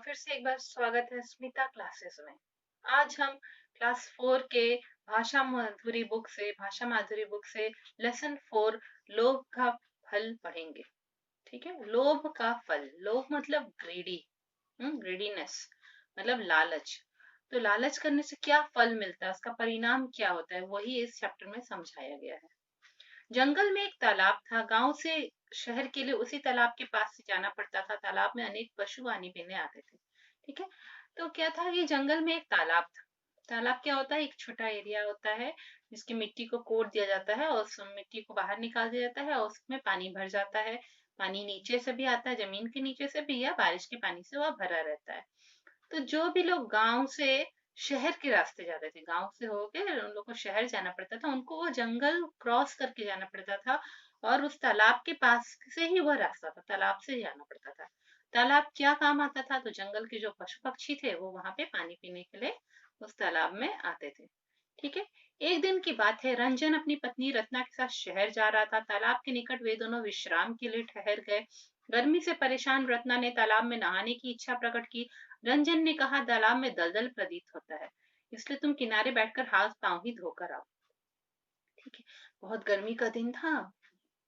फिर से एक बार स्वागत है स्मिता क्लासेस में। आज हम क्लास 4 के भाषा माधुरी बुक से लेसन 4 लोभ का फल पढ़ेंगे। ठीक है, लोभ का फल। लोभ मतलब ग्रीडी, ग्रीडीनेस मतलब लालच। तो लालच करने से क्या फल मिलता है, उसका परिणाम क्या होता है, वही इस चैप्टर में समझाया गया है। जंगल में एक तालाब था। गांव से शहर के लिए उसी तालाब के पास से जाना पड़ता था। तालाब में अनेक पशु पानी पीने आते थे। ठीक है, तो क्या था कि जंगल में एक तालाब था। तालाब क्या होता है, एक छोटा एरिया होता है जिसकी मिट्टी को कोड़ दिया जाता है और उस मिट्टी को बाहर निकाल दिया जाता है और उसमें पानी भर जाता है। पानी नीचे से भी आता है, जमीन के नीचे से भी, या बारिश के पानी से वह भरा रहता है। तो जो भी लोग गांव से शहर के रास्ते जाते थे, गांव से होके उन लोग को शहर जाना पड़ता था, उनको वो जंगल क्रॉस करके जाना पड़ता था। और उस तालाब के पास से ही वह रास्ता था, तालाब से जाना पड़ता था। तालाब क्या काम आता था, तो जंगल के जो पशु पक्षी थे वो वहां पे पानी पीने के लिए उस तालाब में आते थे। ठीक है, एक दिन की बात है। रंजन अपनी पत्नी रत्ना के साथ शहर जा रहा था। तालाब के निकट वे दोनों विश्राम के लिए ठहर गए। गर्मी से परेशान रत्ना ने तालाब में नहाने की इच्छा प्रकट की। रंजन ने कहा, तालाब में दलदल प्रतीत होता है, इसलिए तुम किनारे बैठकर हाथ पांव ही धोकर आओ। ठीक है, बहुत गर्मी का दिन था,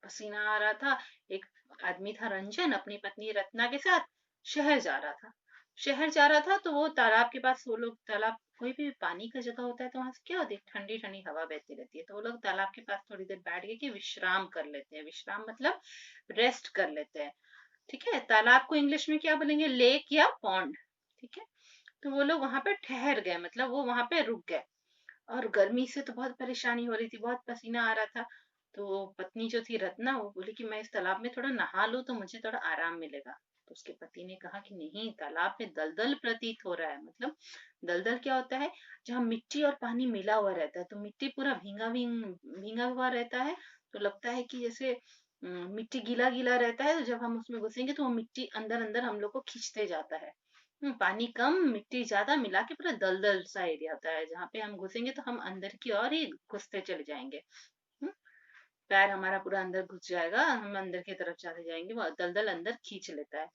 पसीना आ रहा था। एक आदमी था रंजन, अपनी पत्नी रत्ना के साथ शहर जा रहा था। शहर जा रहा था तो वो तालाब के पास, वो लोग तालाब, कोई भी पानी का जगह होता है तो वहां से क्या होती है, ठंडी ठंडी हवा बहती रहती है। तो वो लोग तालाब के पास थोड़ी देर बैठ गए कि विश्राम कर लेते हैं। विश्राम मतलब रेस्ट कर लेते हैं। ठीक है, तालाब को इंग्लिश में क्या बोलेंगे, लेक या पॉन्ड। ठीक है, तो वो लोग वहां पे ठहर गए, मतलब वो वहां पे रुक गए। और गर्मी से तो बहुत परेशानी हो रही थी, बहुत पसीना आ रहा था। तो पत्नी जो थी रत्ना, वो बोली कि मैं इस तालाब में थोड़ा नहा लूं तो मुझे थोड़ा आराम मिलेगा। तो उसके पति ने कहा कि नहीं, तालाब में दलदल प्रतीत हो रहा है। मतलब दलदल क्या होता है, जहाँ मिट्टी और पानी मिला हुआ रहता है, तो मिट्टी पूरा भींगा हुआ रहता है। तो लगता है कि जैसे मिट्टी गीला गीला रहता है, तो जब हम उसमें घुसेंगे तो वो मिट्टी अंदर अंदर हम लोग को खींचते जाता है। पानी कम मिट्टी ज्यादा मिला के पूरा दलदल सा एरिया होता है, जहाँ पे हम घुसेंगे तो हम अंदर की ओर ही घुसते चले जाएंगे। हम्म, पैर हमारा पूरा अंदर घुस जाएगा, हम अंदर की तरफ चले जाएंगे, वो दलदल अंदर खींच लेता है।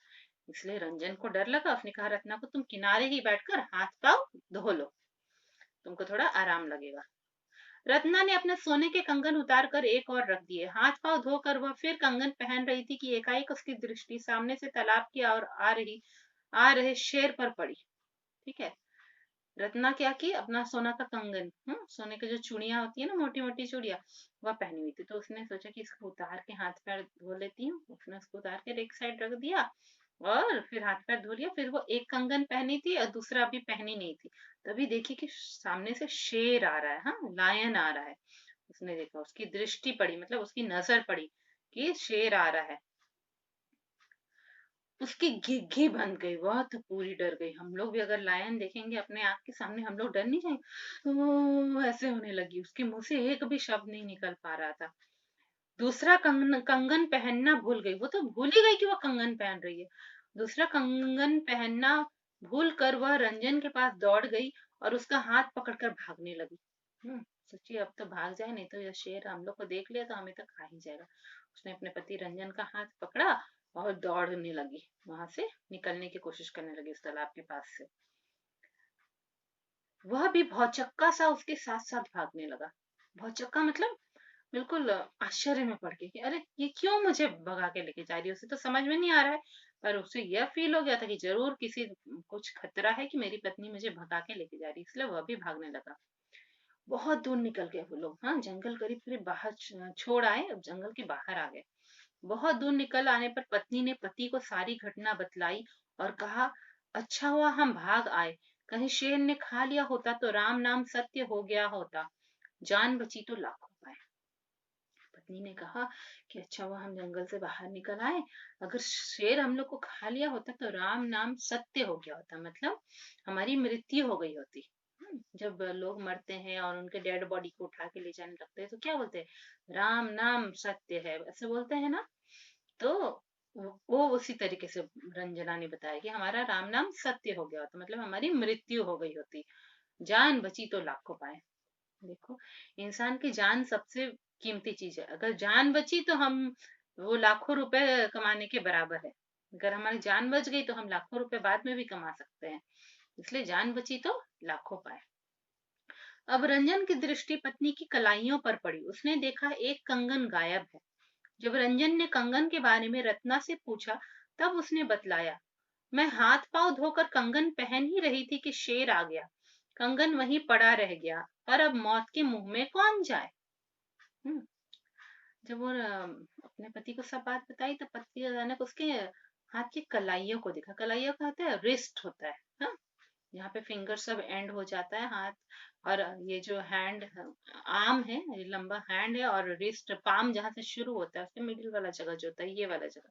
इसलिए रंजन को डर लगा। उसने कहा, रत्ना को, तुम किनारे ही बैठकर हाथ पाँव धो लो, तुमको थोड़ा आराम लगेगा। रत्ना ने अपने सोने के कंगन उतार कर एक और रख दिए। हाथ पांव धोकर वह फिर कंगन पहन रही थी कि एकाएक उसकी दृष्टि सामने से तालाब की ओर आ रहे शेर पर पड़ी। ठीक है, रत्ना क्या की, अपना सोना का कंगन, सोने की जो चूड़ियां होती है ना, मोटी मोटी चूड़ियां, वह पहनी हुई थी। तो उसने सोचा कि इसको उतार के हाथ पैर धो लेती हूँ। उसने उसको उतार के एक साइड रख दिया और फिर हाथ पैर धो लिया। फिर वो एक कंगन पहनी थी और दूसरा अभी पहनी नहीं थी। तभी देखी कि सामने से शेर आ रहा है, हाँ, लायन आ रहा है। उसने देखा, उसकी दृष्टि पड़ी, मतलब उसकी नजर पड़ी कि शेर आ रहा है। उसकी घिघी बंद गई, वह तो पूरी डर गई। हम लोग भी अगर लायन देखेंगे अपने आंख के सामने, हम लोग डर नहीं जाएंगे, वो ऐसे होने लगी। उसके मुंह से एक भी शब्द नहीं निकल पा रहा था। दूसरा कंगन पहनना भूल गई। वो तो भूल ही गई कि वो कंगन पहन रही है। दूसरा कंगन पहनना भूल कर वह रंजन के पास दौड़ गई और उसका हाथ पकड़कर भागने लगी। सोचिए, अब तो भाग जाए, नहीं तो यह शेर हम लोग को देख लिया तो हमें तो खा ही जाएगा। उसने अपने पति रंजन का हाथ पकड़ा और दौड़ने लगी, वहां से निकलने की कोशिश करने लगी उस तालाब के पास से। वह भी भौचक्का सा उसके साथ साथ भागने लगा। भौचक्का मतलब बिल्कुल आश्चर्य में पड़ गई कि अरे, ये क्यों मुझे भगा के लेके जा रही है। उसे तो समझ में नहीं आ रहा है, पर उसे यह फील हो गया था कि जरूर किसी कुछ खतरा है कि मेरी पत्नी मुझे भगा के लेके जा रही है, इसलिए वह भी भागने लगा। बहुत दूर निकल गए वो लोग, हाँ, जंगल करीब करीब बाहर छोड़ आए, अब जंगल के बाहर आ गए। बहुत दूर निकल आने पर पत्नी ने पति को सारी घटना बतलाई और कहा, अच्छा हुआ हम भाग आए, कहीं शेर ने खा लिया होता तो राम नाम सत्य हो गया होता, जान बची तो लाखों पाए। पत्नी ने कहा कि अच्छा हुआ हम जंगल से बाहर निकल आए, अगर शेर हम लोग को खा लिया होता तो राम नाम सत्य हो गया होता, मतलब हमारी मृत्यु हो गई होती। जब लोग मरते हैं और उनके डेड बॉडी को उठा के ले जाने लगते हैं तो क्या बोलते हैं, राम नाम सत्य है, ऐसे बोलते हैं ना। तो वो उसी तरीके से रंजना ने बताया कि हमारा राम नाम सत्य हो गया होता, मतलब हमारी मृत्यु हो गई होती, जान बची तो लाखों पाए। देखो, इंसान की जान सबसे कीमती चीज है। अगर जान बची तो हम वो लाखों रुपए कमाने के बराबर है। अगर हमारी जान बच गई तो हम लाखों रुपए बाद में भी कमा सकते हैं, इसलिए जान बची तो लाखों पाए। अब रंजन की दृष्टि पत्नी की कलाइयों पर पड़ी। उसने देखा एक कंगन गायब है। जब रंजन ने कंगन के बारे में रत्ना से पूछा, तब उसने बतलाया, मैं हाथ पांव धोकर कंगन पहन ही रही थी कि शेर आ गया। कंगन वहीं पड़ा रह गया और अब मौत के मुंह में कौन जाए। हम्म, जब वो अपने पति को सब बात बताई, तब पति अचानक उसके हाथ की कलाइयों को देखा। कलाइयों का होता है रिस्ट होता है, हाँ, यहाँ पे फिंगर सब एंड हो जाता है हाथ। और ये जो हैंड आर्म है, ये लंबा हैंड है, और रिस्ट पाम जहाँ से शुरू होता है उसके मिडिल वाला जगह जो होता है, ये वाला जगह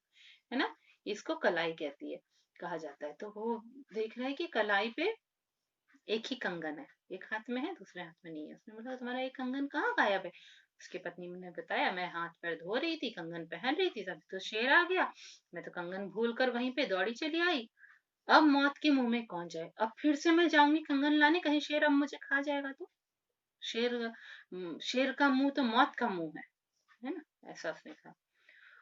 है ना, इसको कलाई कहती है, कहा जाता है। तो वो देख रहा है कि कलाई पे एक ही कंगन है, एक हाथ में है दूसरे हाथ में नहीं है। उसने बोला, तुम्हारा एक कंगन कहाँ गायब है। उसकी पत्नी ने बताया, मैं हाथ पैर धो रही थी, कंगन पहन रही थी, तभी तो शेर आ गया, मैं तो कंगन भूल कर वहीं पे दौड़ी चली आई। अब मौत के मुंह में कौन जाए, अब फिर से मैं जाऊंगी कंगन लाने, कहीं शेर अब मुझे खा जाएगा तो। शेर शेर का मुंह तो मौत का मुंह है ना, ऐसा उसने कहा।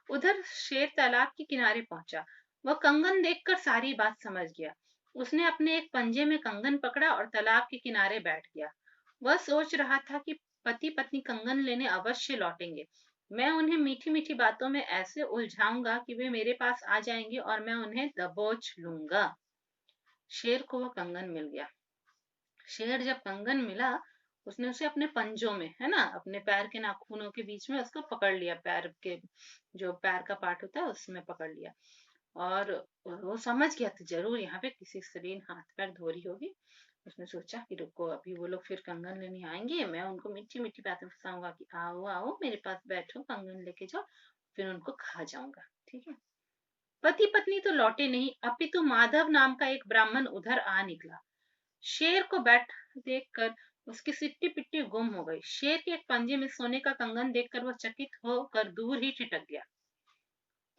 उधर शेर तालाब के किनारे पहुंचा। वह कंगन देखकर सारी बात समझ गया। उसने अपने एक पंजे में कंगन पकड़ा और तालाब के किनारे बैठ गया। वह सोच रहा था कि पति पत्नी कंगन लेने अवश्य लौटेंगे। मैं उन्हें मीठी मीठी बातों में ऐसे उलझाऊंगा कि वे मेरे पास आ जाएंगे और मैं उन्हें दबोच लूंगा। शेर को वह कंगन मिल गया। शेर जब कंगन मिला, उसने उसे अपने पंजों में, है ना, अपने पैर के नाखूनों के बीच में उसको पकड़ लिया, पैर के जो पैर का पार्ट होता है उसमें पकड़ लिया। और वो समझ गया था जरूर यहाँ पे किसी स्त्री ने हाथ पैर धो रही होगी। उसने सोचा कि रुको, अभी वो लोग फिर कंगन लेने आएंगे, मैं उनको मीठी मीठी बातें फंसाऊंगा कि आओ आओ मेरे पास बैठो, कंगन लेके जाओ, फिर उनको खा जाऊंगा। ठीक है। पति पत्नी तो लौटे नहीं, अपितु माधव नाम का एक ब्राह्मण उधर आ निकला। शेर को बैठ देखकर उसकी सिट्टी पिट्टी गुम हो गई। शेर के एक पंजे में सोने का कंगन देखकर वह चकित होकर दूर ही ठिठक गया।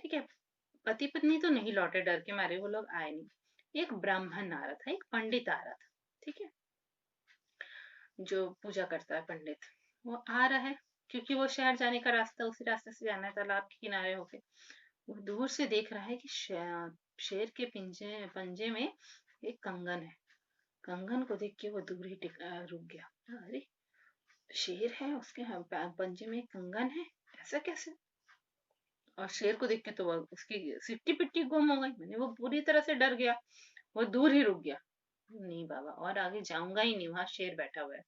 ठीक है। पति पत्नी तो नहीं लौटे, डर के मारे वो लोग आए नहीं। एक ब्राह्मण आ रहा था, एक पंडित आ रहा था। ठीक है, जो पूजा करता है पंडित, वो आ रहा है, क्योंकि वो शहर जाने का रास्ता उसी रास्ते से जाना है, तालाब के किनारे होके। वो दूर से देख रहा है कि शेर के पिंजे पंजे में एक कंगन है। कंगन को देख के वो दूर ही रुक गया। अरे, शेर है, उसके पंजे में एक कंगन है, ऐसा कैसे। और शेर को देख के तो वो उसकी सिट्टी पिट्टी गुम हो गई, मैंने वो पूरी तरह से डर गया। वो दूर ही रुक गया। नहीं बाबा, और आगे जाऊंगा ही नहीं, वहां शेर बैठा हुआ है।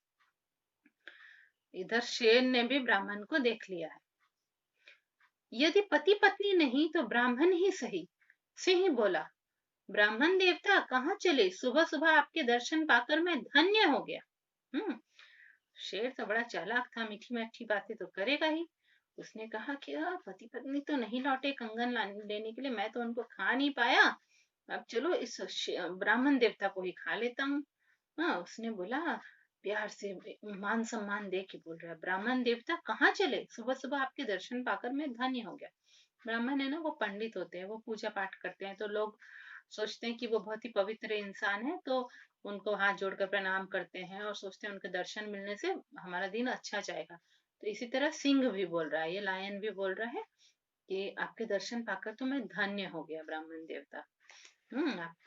इधर शेर ने भी ब्राह्मण को देख लिया है। यदि पति पत्नी नहीं तो ब्राह्मण ही सही। सिंह बोला, ब्राह्मण देवता कहाँ चले, सुबह सुबह आपके दर्शन पाकर मैं धन्य हो गया। हम्म, शेर तो बड़ा चालाक था, मीठी मीठी बातें तो करेगा ही। उसने कहा कि पति पत्नी तो नहीं लौटे कंगन लेने के लिए, मैं तो उनको खा नहीं पाया, अब चलो इस ब्राह्मण देवता को ही खा लेता हूँ। हाँ, उसने बोला, प्यार से मान सम्मान दे के बोल रहा है, ब्राह्मण देवता कहाँ चले, सुबह सुबह आपके दर्शन पाकर मैं धन्य हो गया। ब्राह्मण है ना, वो पंडित होते हैं, वो पूजा पाठ करते हैं, तो लोग सोचते हैं कि वो बहुत ही पवित्र इंसान है, तो उनको हाथ जोड़कर प्रणाम करते हैं और सोचते हैं उनके दर्शन मिलने से हमारा दिन अच्छा जाएगा। तो इसी तरह सिंह भी बोल रहा है, ये लायन भी बोल रहा है कि आपके दर्शन पाकर तो मैं धन्य हो गया ब्राह्मण देवता।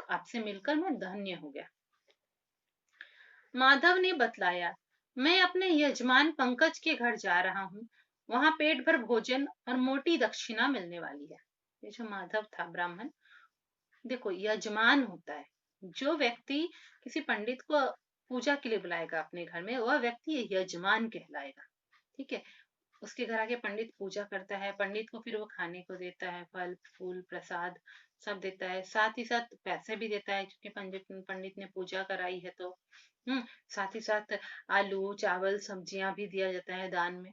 आपसे मिलकर मैं धन्य हो गया। माधव ने बतलाया, मैं अपने यजमान पंकज के घर जा रहा हूँ, वहां पेट भर भोजन और मोटी दक्षिणा मिलने वाली है। ये जो माधव था ब्राह्मण, देखो यजमान होता है, जो व्यक्ति किसी पंडित को पूजा के लिए बुलाएगा अपने घर में, वह व्यक्ति यजमान कहलाएगा। ठीक है। उसके घर आके पंडित पूजा करता है, पंडित को फिर वो खाने को देता है, फल फूल प्रसाद सब देता है, साथ ही साथ पैसे भी देता है, क्योंकि पंडित पंडित ने पूजा कराई है तो। साथ ही साथ आलू चावल सब्जियां भी दिया जाता है दान में।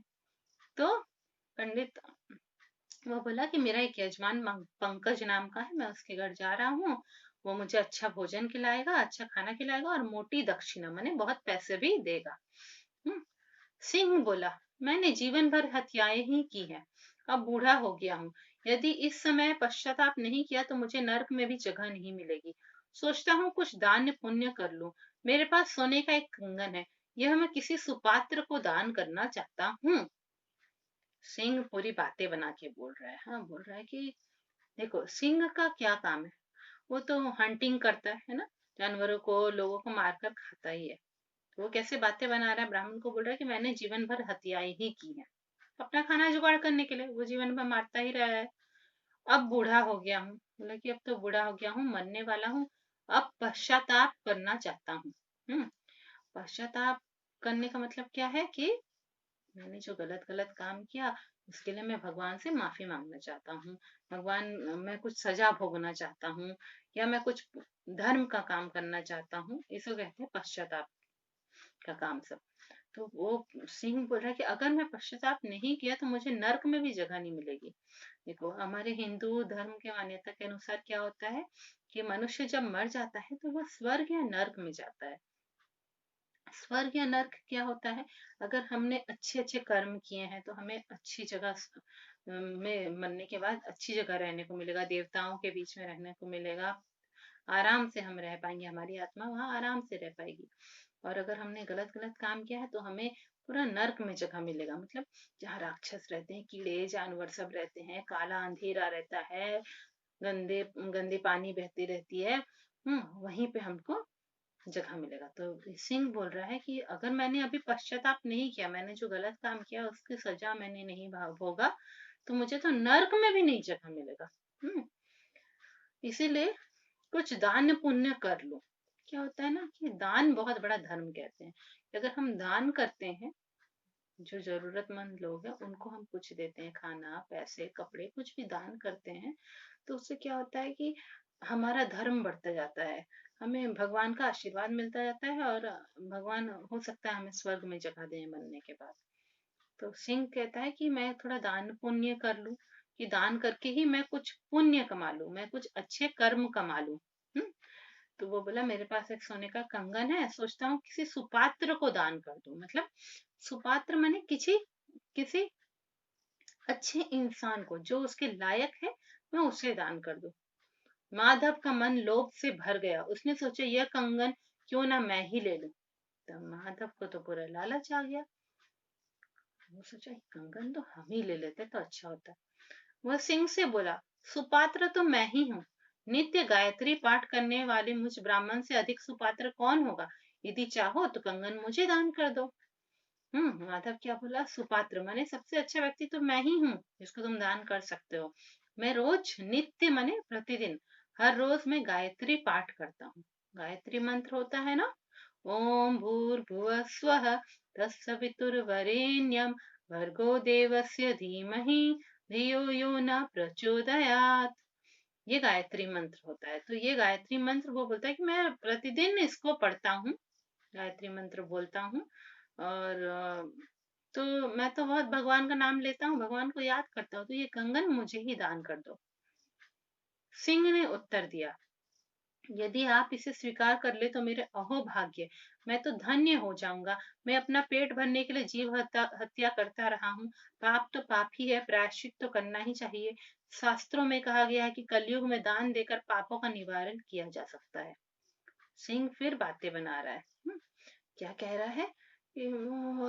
तो पंडित, वो बोला कि मेरा एक यजमान पंकज नाम का है, मैं उसके घर जा रहा हूँ, वो मुझे अच्छा भोजन खिलाएगा, अच्छा खाना खिलाएगा और मोटी दक्षिणा माने बहुत पैसे भी देगा। हम्म, सिंह बोला, मैंने जीवन भर हत्याएं ही की हैं, अब बूढ़ा हो गया हूँ, यदि इस समय पश्चाताप नहीं किया तो मुझे नरक में भी जगह नहीं मिलेगी। सोचता हूँ कुछ दान पुण्य कर लूं। मेरे पास सोने का एक कंगन है, यह मैं किसी सुपात्र को दान करना चाहता हूँ। सिंह पूरी बातें बना के बोल रहा है, हाँ, बोल रहा है कि देखो सिंह का क्या काम है, वो तो हंटिंग करता है ना, जानवरों को लोगों को मारकर खाता ही है। तो वो कैसे बातें बना रहा है, ब्राह्मण को बोल रहा है कि मैंने जीवन भर हत्याएं ही की है, अपना खाना जुगाड़ करने के लिए वो जीवन भर मारता ही रहा है। अब बूढ़ा हो गया हूँ, बोला कि अब तो बूढ़ा हो गया हूँ, मरने वाला हूँ, अब पश्चाताप करना चाहता हूँ। हम्म पश्चाताप करने का मतलब क्या है कि मैंने जो गलत गलत काम किया उसके लिए मैं भगवान से माफी मांगना चाहता हूँ। भगवान, मैं कुछ सजा भोगना चाहता हूँ, या मैं कुछ धर्म का काम करना चाहता हूँ, इसको कहते हैं पश्चाताप का काम सब। तो वो सिंह बोल रहा है कि अगर मैं पश्चाताप नहीं किया तो मुझे नर्क में भी जगह नहीं मिलेगी। देखो हमारे हिंदू धर्म के मान्यता के अनुसार क्या होता है कि मनुष्य जब मर जाता है तो वह स्वर्ग या नर्क में जाता है। स्वर्ग या नर्क क्या होता है, अगर हमने अच्छे अच्छे कर्म किए हैं तो हमें अच्छी जगह में मरने के बाद अच्छी जगह रहने को मिलेगा, देवताओं के बीच में रहने को मिलेगा, आराम से हम रह पाएंगे, हमारी आत्मा वहां आराम से रह पाएगी। और अगर हमने गलत गलत काम किया है तो हमें पूरा नर्क में जगह मिलेगा, मतलब जहाँ राक्षस रहते हैं, कीड़े जानवर सब रहते हैं, काला अंधेरा रहता है, गंदे गंदे पानी बहती रहती है। वहीं पे हमको जगह मिलेगा। तो सिंह बोल रहा है कि अगर मैंने अभी पश्चाताप नहीं किया, मैंने जो गलत काम किया उसकी सजा मैंने नहीं भोगा, तो मुझे तो नर्क में भी नहीं जगह मिलेगा। हम्म इसीलिए कुछ दान पुण्य कर लो। क्या होता है ना कि दान बहुत बड़ा धर्म कहते हैं, कि अगर हम दान करते हैं, जो जरूरतमंद लोग हैं उनको हम कुछ देते हैं, खाना पैसे कपड़े कुछ भी दान करते हैं, तो उससे क्या होता है कि हमारा धर्म बढ़ता जाता है, हमें भगवान का आशीर्वाद मिलता जाता है, और भगवान हो सकता है हमें स्वर्ग में जगह दें मरने के बाद। तो सिंह कहता है कि मैं थोड़ा दान पुण्य कर लूं, कि दान करके ही मैं कुछ पुण्य कमा लूं, मैं कुछ अच्छे कर्म कमा लूं। हम्म तो वो बोला मेरे पास एक सोने का कंगन है, सोचता हूँ किसी सुपात्र को दान कर दूं, मतलब सुपात्र माने किसी किसी अच्छे इंसान को जो उसके लायक है, मैं उसे दान कर दूं। माधव का मन लोभ से भर गया, उसने सोचा यह कंगन क्यों ना मैं ही ले लूं। तो माधव को तो पूरा लालच आ गया, वो सोचा कंगन तो हम ही ले लेते तो अच्छा होता। वह सिंह से बोला सुपात्र तो मैं ही हूँ, नित्य गायत्री पाठ करने वाले मुझ ब्राह्मण से अधिक सुपात्र कौन होगा, यदि चाहो तो कंगन मुझे दान कर दो। माधव क्या बोला, सुपात्र माने सबसे अच्छा व्यक्ति तो मैं ही हूँ जिसको तुम दान कर सकते हो। मैं रोज नित्य माने प्रतिदिन, हर रोज मैं गायत्री पाठ करता हूँ। गायत्री मंत्र होता है ना, ओम भूर्भुवः स्वः तत्सवितुर्वरेण्यं भर्गो देवस्य धीमहि धियो यो न प्रचोदयात्। ये गायत्री मंत्र होता है। तो ये गायत्री मंत्र वो बोलता है कि मैं प्रतिदिन इसको पढ़ता हूँ, गायत्री मंत्र बोलता हूँ, और तो मैं तो बहुत भगवान का नाम लेता हूँ, भगवान को याद करता हूँ, तो ये कंगन मुझे ही दान कर दो। सिंह ने उत्तर दिया, यदि आप इसे स्वीकार कर ले तो मेरे अहोभाग्य, मैं तो धन्य हो जाऊंगा। मैं अपना पेट भरने के लिए जीव हत्या हत्या करता रहा हूँ, पाप तो पाप ही है, प्रायश्चित तो करना ही चाहिए। शास्त्रों में कहा गया है कि कलयुग में दान देकर पापों का निवारण किया जा सकता है। सिंह फिर बातें बना रहा है। क्या कह रहा है कि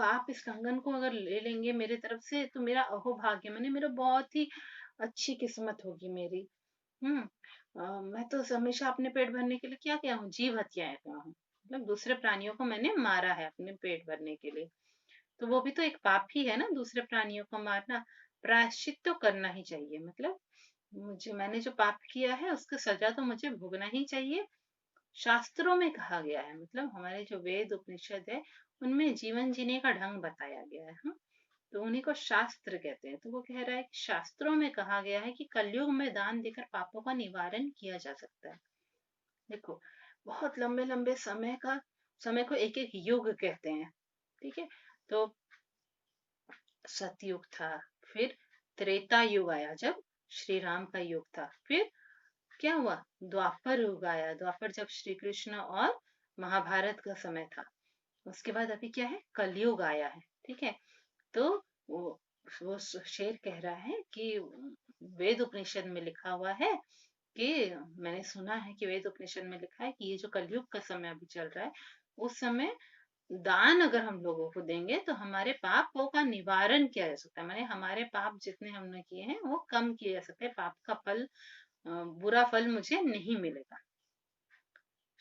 आप इस कंगन को अगर ले लेंगे मेरे तरफ से तो मेरा अहोभाग्य माने मेरा बहुत ही अच्छी किस्मत होगी मेरी। हम्म मैं तो हमेशा अपने पेट भरने के लिए क्या किया हूँ, जीव हत्याएं किया हूँ, मतलब दूसरे प्राणियों को मैंने मारा है अपने पेट भरने के लिए। तो वो भी तो एक पाप ही है ना, दूसरे प्राणियों को मारना। प्रायश्चित तो करना ही चाहिए, मतलब मुझे मैंने जो पाप किया है उसका सजा तो मुझे भोगना ही चाहिए। शास्त्रों में कहा गया है, मतलब हमारे जो वेद उपनिषद है उनमें जीवन जीने का ढंग बताया गया है। तो उन्हीं को शास्त्र कहते हैं। तो वो कह रहा है कि शास्त्रों में कहा गया है कि कलयुग में दान देकर पापों का निवारण किया जा सकता है। देखो बहुत लंबे लंबे समय को एक एक युग कहते हैं, ठीक है। तो सतयुग था, फिर त्रेता युग आया जब श्री राम का युग था, फिर क्या हुआ, द्वापर युग आया, द्वापर जब श्री कृष्ण और महाभारत का समय था। उसके बाद अभी क्या है, कलयुग आया है, ठीक है। तो वो वो शेर कह रहा है कि वेद उपनिषद में लिखा हुआ है कि मैंने सुना है कि वेद उपनिषद में लिखा है कि ये जो कलयुग का समय अभी चल रहा है, उस समय दान अगर हम लोगों को देंगे तो हमारे पापों का निवारण किया जा सकता है, माने हमारे पाप जितने हमने किए हैं वो कम किए जा सकते हैं, पाप का फल बुरा फल मुझे नहीं मिलेगा।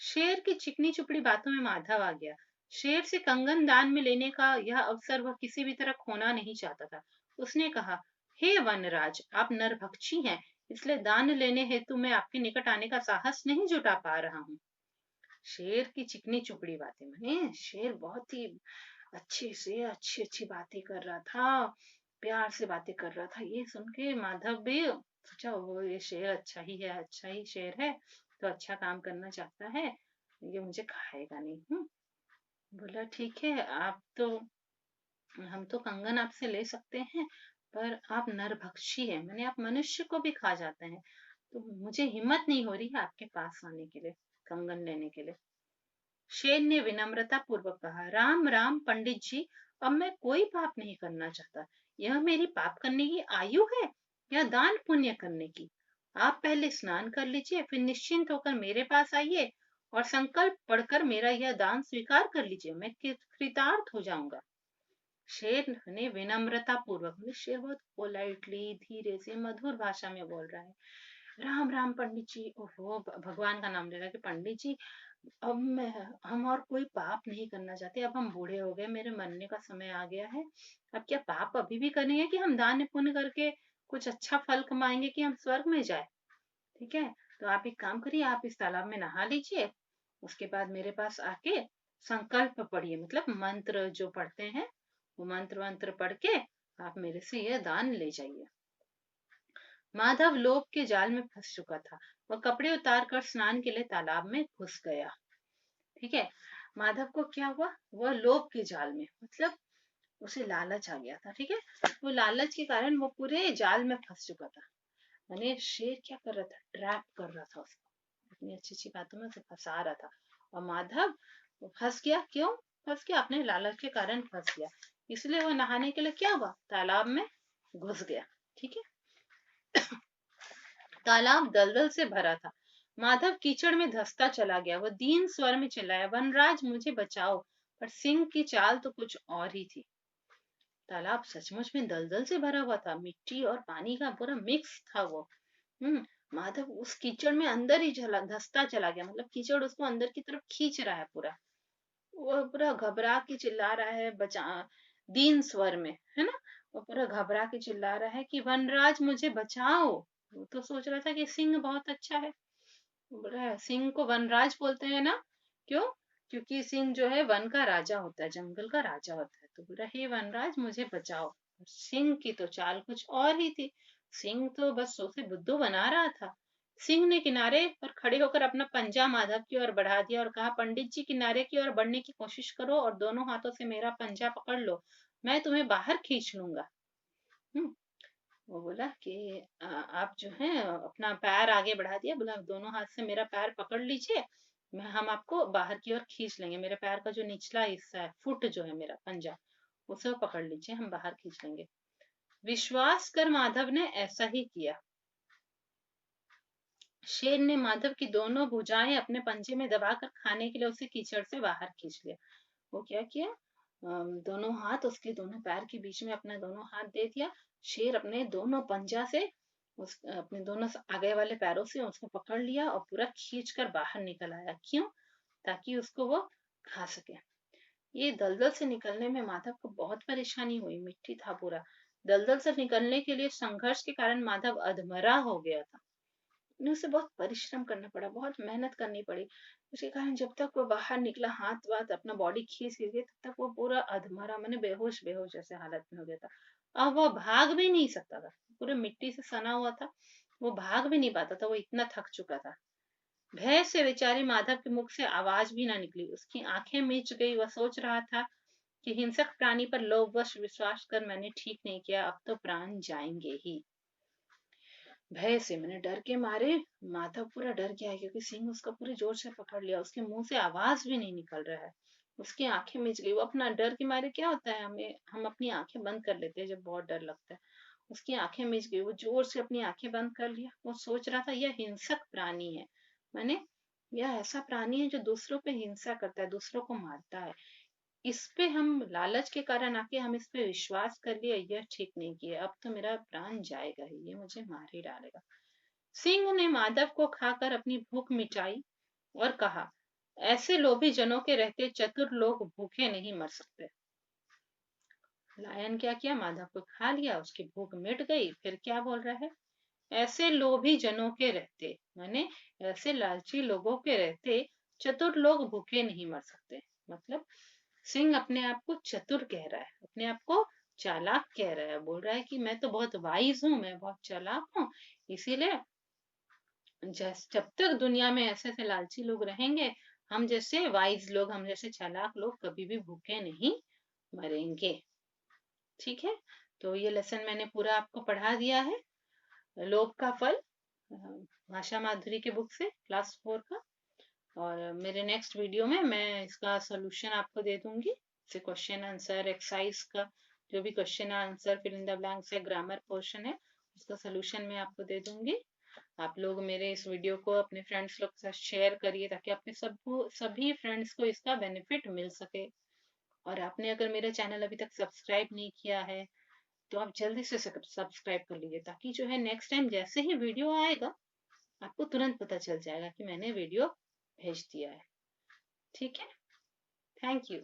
शेर की चिकनी चुपड़ी बातों में माधव आ गया। शेर से कंगन दान में लेने का यह अवसर वह किसी भी तरह खोना नहीं चाहता था। उसने कहा, हे वनराज, आप नरभक्षी हैं, इसलिए दान लेने हेतु मैं आपके निकट आने का साहस नहीं जुटा पा रहा हूँ। शेर की चिकनी चुपड़ी बातें, माने शेर बहुत ही अच्छे से अच्छी अच्छी बातें कर रहा था, प्यार से बातें कर रहा था। ये सुन के माधव भी सोचा, वो ये शेर अच्छा ही है, अच्छा ही शेर है, तो अच्छा काम करना चाहता है, ये मुझे खाएगा नहीं। बोला ठीक है, आप तो, हम तो कंगन आपसे ले सकते हैं, पर आप नरभक्षी है, मैंने आप मनुष्य को भी खा जाते हैं, तो मुझे हिम्मत नहीं हो रही है आपके पास आने के लिए, कंगन लेने के लिए। शेर ने विनम्रता पूर्वक कहा, राम राम पंडित जी, अब मैं कोई पाप नहीं करना चाहता। यह मेरी पाप करने की आयु है या दान पुण्य करने की? आप पहले स्नान कर लीजिए, फिर निश्चिंत होकर मेरे पास आइए और संकल्प पढ़कर मेरा यह दान स्वीकार कर लीजिए, मैं कृतार्थ हो जाऊंगा। शेर ने विनम्रता पूर्वक, शेर बहुत पोलाइटली धीरे से मधुर भाषा में बोल रहा है, राम राम पंडित जी, ओहो, भगवान का नाम ले रहा है कि पंडित जी, अब मैं, हम और कोई पाप नहीं करना चाहते, अब हम बूढ़े हो गए, मेरे मरने का समय आ गया है। अब क्या पाप अभी भी करेंगे कि हम दान पुण्य करके कुछ अच्छा फल कमाएंगे कि हम स्वर्ग में जाए? ठीक है, तो आप एक काम करिए, आप इस तालाब में नहा लीजिए, उसके बाद मेरे पास आके संकल्प पढ़िए, मतलब मंत्र जो पढ़ते हैं, वो मंत्र मंत्र पढ़ के आप मेरे से यह दान ले जाइए। माधव लोभ के जाल में फंस चुका था। वह कपड़े उतार कर स्नान के लिए तालाब में घुस गया। ठीक है, माधव को क्या हुआ, वह लोभ के जाल में, मतलब उसे लालच आ गया था। ठीक है, वो लालच के कारण वो पूरे जाल में फंस चुका था। मैंने शेर क्या कर रहा था, ट्रैप कर रहा था उसको, इतनी अच्छी अच्छी बातों में उसे फंसा रहा था, और माधव वो फंस गया। क्यों फंस गया? अपने लालच के कारण फंस गया, इसलिए वो नहाने के लिए क्या हुआ, तालाब में घुस गया। ठीक है, तालाब दलदल से भरा था। माधव कीचड़ में धंसता चला गया। वह दीन स्वर में चिल्लाया, वनराज मुझे बचाओ, पर सिंह की चाल तो कुछ और ही थी। तालाब सचमुच में दलदल से भरा हुआ था, मिट्टी और पानी का पूरा मिक्स था वो। माधव उस कीचड़ में अंदर ही चला, धंसता चला गया, मतलब कीचड़ उसको अंदर की तरफ खींच रहा है पूरा। वो पूरा घबरा के चिल्ला रहा है, बचा, दीन स्वर में, है ना, वो पूरा घबरा के चिल्ला रहा है कि वनराज मुझे बचाओ। वो तो सोच रहा था कि सिंह बहुत अच्छा है, बोल रहा है, सिंह को वनराज बोलते हैं ना, क्यों? क्योंकि सिंह जो है वन का राजा होता है, जंगल का राजा होता है, तो बोल रहा है, हे वनराज मुझे बचाओ। सिंह की तो चाल कुछ और ही थी, सिंह तो बस उसे बुद्धू बना रहा था। सिंह ने किनारे पर खड़े होकर अपना पंजा माधव की ओर बढ़ा दिया और कहा, पंडित जी किनारे की ओर बढ़ने की कोशिश करो और दोनों हाथों से मेरा पंजा पकड़ लो, मैं तुम्हें बाहर खींच लूंगा। हम्म वो बोला कि आप जो है अपना पैर आगे बढ़ा दिया, बोला दोनों हाथ से मेरा पैर पकड़ लीजिए, मैं, हम आपको बाहर की ओर खींच लेंगे, मेरे पैर का जो निचला हिस्सा है, फुट जो है मेरा पंजा, उसे पकड़ लीजिए, हम बाहर खींच लेंगे। विश्वास कर माधव ने ऐसा ही किया। शेर ने माधव की दोनों भुजाएं अपने पंजे में दबाकर खाने के लिए उसे कीचड़ से बाहर खींच लिया। वो क्या किया, दोनों हाथ उसके दोनों पैर के बीच में अपना दोनों हाथ दे दिया। शेर अपने दोनों पंजा से उस अपने दोनों आगे वाले पैरों से उसको पकड़ लिया और पूरा खींच कर बाहर निकल आया। क्यों? ताकि उसको वो खा सके। ये दलदल से निकलने में माधव को बहुत परेशानी हुई, मिट्टी था पूरा। दलदल से निकलने के लिए संघर्ष के कारण माधव अधमरा हो गया था। ने उसे बहुत परिश्रम करना पड़ा, बहुत मेहनत करनी पड़ी। उसके कारण जब तक वो बाहर निकला, हाथ वाथ अपना बॉडी खींच के, तब तक वो पूरा अधमरा, मैंने बेहोश बेहोश जैसे हालत में हो गया था। अब वो भाग भी नहीं सकता था, पूरे मिट्टी से सना हुआ था, वो भाग भी नहीं पाता था, वो इतना थक चुका था। भय से बेचारे माधव के मुख से आवाज भी ना निकली, उसकी आंखें मीच गई। वह सोच रहा था कि हिंसक प्राणी पर लोभवश विश्वास कर मैंने ठीक नहीं किया, अब तो प्राण जाएंगे ही। भय से, मैंने डर के मारे, माधव पूरा डर गया है, क्योंकि सिंह उसका पूरे जोर से पकड़ लिया, उसके मुंह से आवाज भी नहीं निकल रहा है, उसकी आंखें मिच गई। वो अपना डर के मारे, क्या होता है, हमें, हम अपनी आंखें बंद कर लेते हैं जब बहुत डर लगता है, उसकी आंखें मिच गई, वो जोर से अपनी आंखें बंद कर लिया। वो सोच रहा था यह हिंसक प्राणी है, मैंने, यह ऐसा प्राणी है जो दूसरों पे हिंसा करता है, दूसरों को मारता है, इस पे हम लालच के कारण आके हम इस पे विश्वास कर लिए, यह ठीक नहीं किया, अब तो मेरा प्राण जाएगा ही, ये मुझे मार ही डालेगा। सिंह ने माधव को खाकर अपनी भूख मिटाई और कहा, ऐसे लोभी जनों के रहते चतुर लोग भूखे नहीं मर सकते। लायन क्या किया, माधव को खा लिया, उसकी भूख मिट गई। फिर क्या बोल रहा है, ऐसे लोभी जनों के रहते, माने ऐसे लालची लोगों के रहते चतुर लोग भूखे नहीं मर सकते। मतलब सिंह अपने आप को चतुर कह रहा है, अपने आप को चालाक कह रहा है, बोल रहा है कि मैं तो बहुत वाइज हूँ, मैं बहुत चालाक हूँ, इसीलिए जब तक दुनिया में ऐसे ऐसे लालची लोग रहेंगे, हम जैसे वाइज लोग, हम जैसे चालाक लोग कभी भी भूखे नहीं मरेंगे। ठीक है, तो ये लेसन मैंने पूरा आपको पढ़ा दिया है, लोभ का फल, भाषा माधुरी के बुक से, क्लास 4 का। और मेरे नेक्स्ट वीडियो में मैं इसका सोल्यूशन आपको दे दूंगी, जैसे क्वेश्चन आंसर एक्सरसाइज का जो भी question answer fill in the blanks है, ग्रामर पोर्शन है, उसका सोल्यूशन मैं आपको दे दूंगी। आप लोग मेरे इस वीडियो को अपने फ्रेंड्स लोग के साथ शेयर करिए, ताकि अपने सभी फ्रेंड्स को इसका बेनिफिट मिल सके। और आपने अगर मेरा चैनल अभी तक सब्सक्राइब नहीं किया है, तो आप जल्दी से सब्सक्राइब कर लीजिए, ताकि जो है नेक्स्ट टाइम जैसे ही वीडियो आएगा, आपको तुरंत पता चल जाएगा कि मैंने वीडियो भेज दिया है। ठीक है, थैंक यू।